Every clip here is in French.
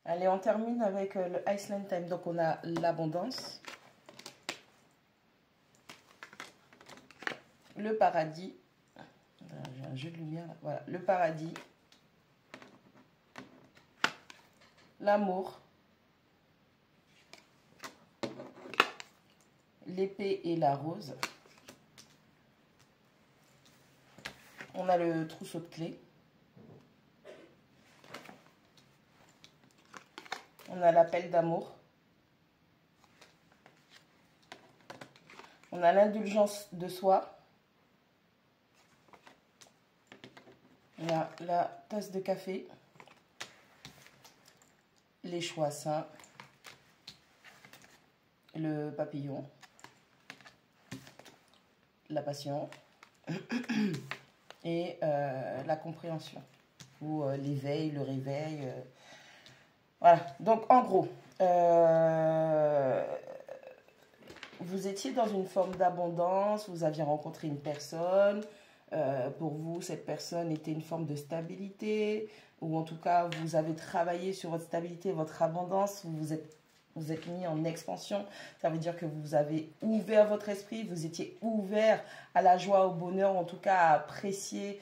Allez, on termine avec le Iceland Time. Donc, on a l'abondance, le paradis. J'ai un jeu de lumière là. Voilà, le paradis, l'amour, l'épée et la rose. On a le trousseau de clés. On a l'appel d'amour. On a l'indulgence de soi. On a la tasse de café. Les choix saints. Le papillon. La passion. Et la compréhension. Ou l'éveil, le réveil. Voilà, donc en gros, vous étiez dans une forme d'abondance, vous aviez rencontré une personne, pour vous, cette personne était une forme de stabilité, ou en tout cas, vous avez travaillé sur votre stabilité, votre abondance, vous êtes mis en expansion, ça veut dire que vous avez ouvert votre esprit, vous étiez ouvert à la joie, au bonheur, en tout cas à apprécier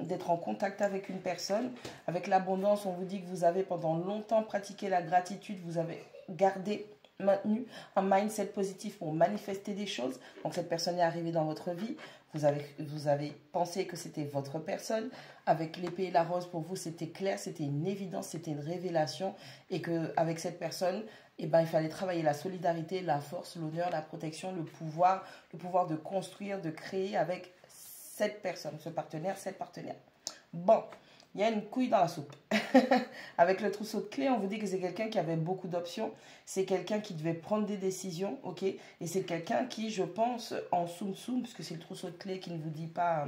d'être en contact avec une personne. Avec l'abondance, on vous dit que vous avez pendant longtemps pratiqué la gratitude, vous avez maintenu un mindset positif pour manifester des choses. Donc cette personne est arrivée dans votre vie, vous avez pensé que c'était votre personne. Avec l'épée et la rose, pour vous, c'était clair, c'était une évidence, c'était une révélation. Et qu'avec cette personne, eh ben, il fallait travailler la solidarité, la force, l'honneur, la protection, le pouvoir de construire, de créer avec cette personne, ce partenaire, cette partenaire. Bon, il y a une couille dans la soupe. Avec le trousseau de clés, on vous dit que c'est quelqu'un qui avait beaucoup d'options. C'est quelqu'un qui devait prendre des décisions, ok? Et c'est quelqu'un qui, je pense, en soum-soum, puisque c'est le trousseau de clés qui ne vous dit pas...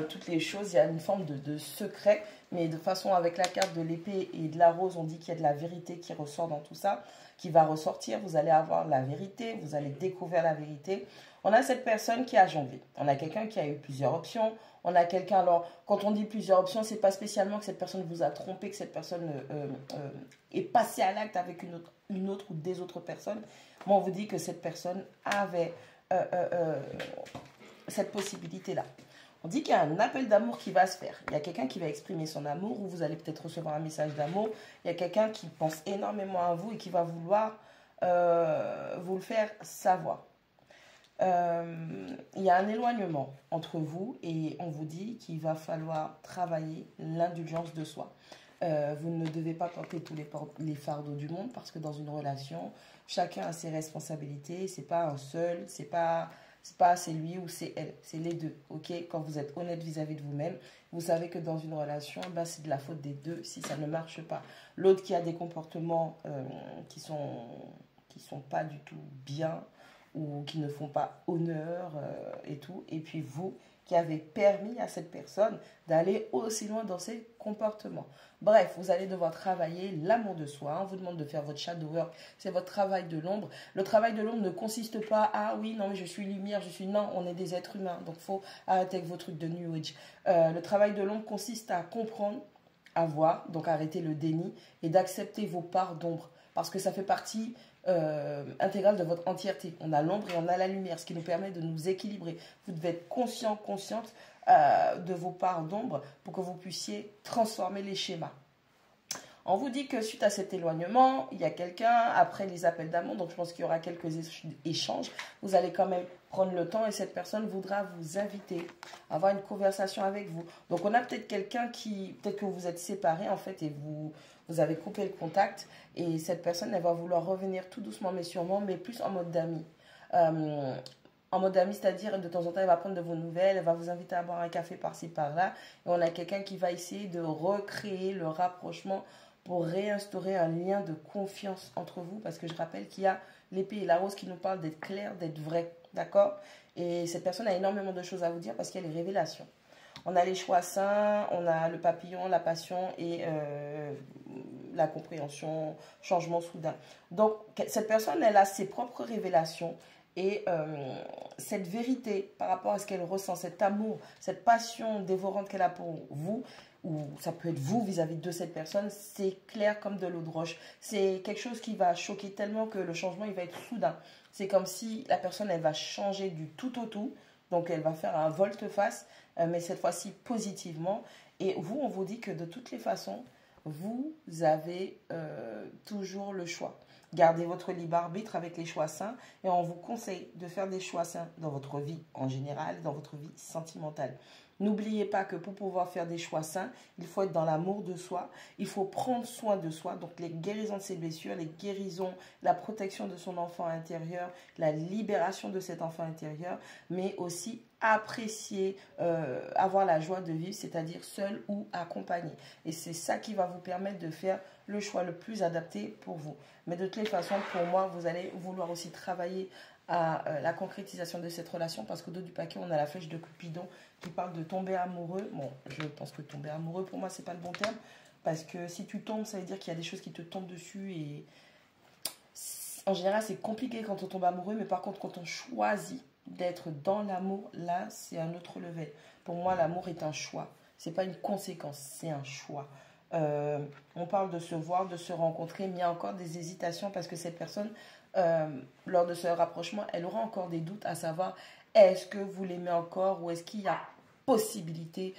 toutes les choses, il y a une forme de secret, mais de façon avec la carte de l'épée et de la rose, on dit qu'il y a de la vérité qui ressort dans tout ça, qui va ressortir, vous allez avoir la vérité, vous allez découvrir la vérité. On a cette personne qui a jonglé, on a quelqu'un qui a eu plusieurs options, on a quelqu'un, alors quand on dit plusieurs options, c'est pas spécialement que cette personne vous a trompé, que cette personne est passée à l'acte avec une autre ou des autres personnes. Moi, on vous dit que cette personne avait cette possibilité-là. On dit qu'il y a un appel d'amour qui va se faire. Il y a quelqu'un qui va exprimer son amour, ou vous allez peut-être recevoir un message d'amour. Il y a quelqu'un qui pense énormément à vous et qui va vouloir vous le faire savoir. Il y a un éloignement entre vous et on vous dit qu'il va falloir travailler l'indulgence de soi. Vous ne devez pas porter tous les fardeaux du monde parce que dans une relation, chacun a ses responsabilités. C'est pas un seul, c'est pas c'est lui ou c'est elle, c'est les deux, ok? Quand vous êtes honnête vis-à-vis de vous-même, vous savez que dans une relation, bah, c'est de la faute des deux si ça ne marche pas. L'autre qui a des comportements qui sont pas du tout bien ou qui ne font pas honneur et tout, et puis vous qui avez permis à cette personne d'aller aussi loin dans ses comportements. Bref, vous allez devoir travailler l'amour de soi. On vous demande de faire votre shadow work. C'est votre travail de l'ombre. Le travail de l'ombre ne consiste pas à « oui, non, mais je suis lumière, je suis… » Non, on est des êtres humains. Donc, il faut arrêter avec vos trucs de New Age. Le travail de l'ombre consiste à comprendre, à voir, donc arrêter le déni et d'accepter vos parts d'ombre. Parce que ça fait partie intégrale de votre entièreté. On a l'ombre et on a la lumière, ce qui nous permet de nous équilibrer. Vous devez être conscient, consciente de vos parts d'ombre pour que vous puissiez transformer les schémas. On vous dit que suite à cet éloignement, il y a quelqu'un, après les appels d'amour, donc je pense qu'il y aura quelques échanges, vous allez quand même prendre le temps et cette personne voudra vous inviter à avoir une conversation avec vous. Donc on a peut-être quelqu'un qui, peut-être que vous vous êtes séparés en fait et vous avez coupé le contact et cette personne, elle va vouloir revenir tout doucement mais sûrement, mais plus en mode d'amis. En mode ami, c'est-à-dire de temps en temps, elle va prendre de vos nouvelles, elle va vous inviter à boire un café par-ci, par-là. Et on a quelqu'un qui va essayer de recréer le rapprochement pour réinstaurer un lien de confiance entre vous. Parce que je rappelle qu'il y a l'épée et la rose qui nous parlent d'être clair, d'être vrai. D'accord? Et cette personne a énormément de choses à vous dire parce qu'il y a les révélations. On a les choix saints, on a le papillon, la passion et la compréhension, changement soudain. Donc, cette personne, elle a ses propres révélations. Et cette vérité par rapport à ce qu'elle ressent, cet amour, cette passion dévorante qu'elle a pour vous, ou ça peut être vous vis-à-vis de cette personne, c'est clair comme de l'eau de roche. C'est quelque chose qui va choquer tellement que le changement, il va être soudain. C'est comme si la personne, elle va changer du tout au tout. Donc, elle va faire un volte-face, mais cette fois-ci positivement. Et vous, on vous dit que de toutes les façons, vous avez toujours le choix. Gardez votre libre arbitre avec les choix sains et on vous conseille de faire des choix sains dans votre vie en général, dans votre vie sentimentale. N'oubliez pas que pour pouvoir faire des choix sains, il faut être dans l'amour de soi, il faut prendre soin de soi, donc les guérisons de ses blessures, les guérisons, la protection de son enfant intérieur, la libération de cet enfant intérieur, mais aussi apprécier, avoir la joie de vivre, c'est-à-dire seul ou accompagné. Et c'est ça qui va vous permettre de faire le choix le plus adapté pour vous. Mais de toutes les façons, pour moi, vous allez vouloir aussi travailler à la concrétisation de cette relation parce qu'au dos du paquet, on a la flèche de Cupidon qui parle de tomber amoureux. Bon, je pense que tomber amoureux, pour moi, c'est pas le bon terme parce que si tu tombes, ça veut dire qu'il y a des choses qui te tombent dessus et en général, c'est compliqué quand on tombe amoureux, mais par contre, quand on choisit d'être dans l'amour, là, c'est un autre level. Pour moi, l'amour est un choix. C'est pas une conséquence, c'est un choix. On parle de se voir, de se rencontrer, mais il y a encore des hésitations parce que cette personne, lors de ce rapprochement, elle aura encore des doutes à savoir est-ce que vous l'aimez encore ou est-ce qu'il y a possibilité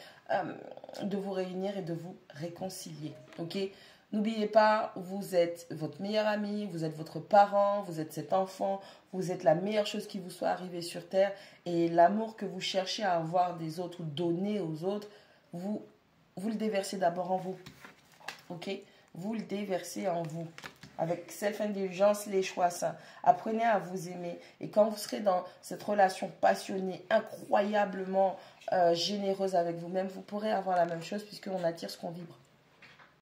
de vous réunir et de vous réconcilier. Ok? N'oubliez pas, vous êtes votre meilleur ami, vous êtes votre parent, vous êtes cet enfant, vous êtes la meilleure chose qui vous soit arrivée sur Terre et l'amour que vous cherchez à avoir des autres ou donner aux autres, vous le déversez d'abord en vous. Ok? Vous le déversez en vous. Avec self-indulgence, les choix sains. Apprenez à vous aimer. Et quand vous serez dans cette relation passionnée, incroyablement généreuse avec vous-même, vous pourrez avoir la même chose puisqu'on attire ce qu'on vibre.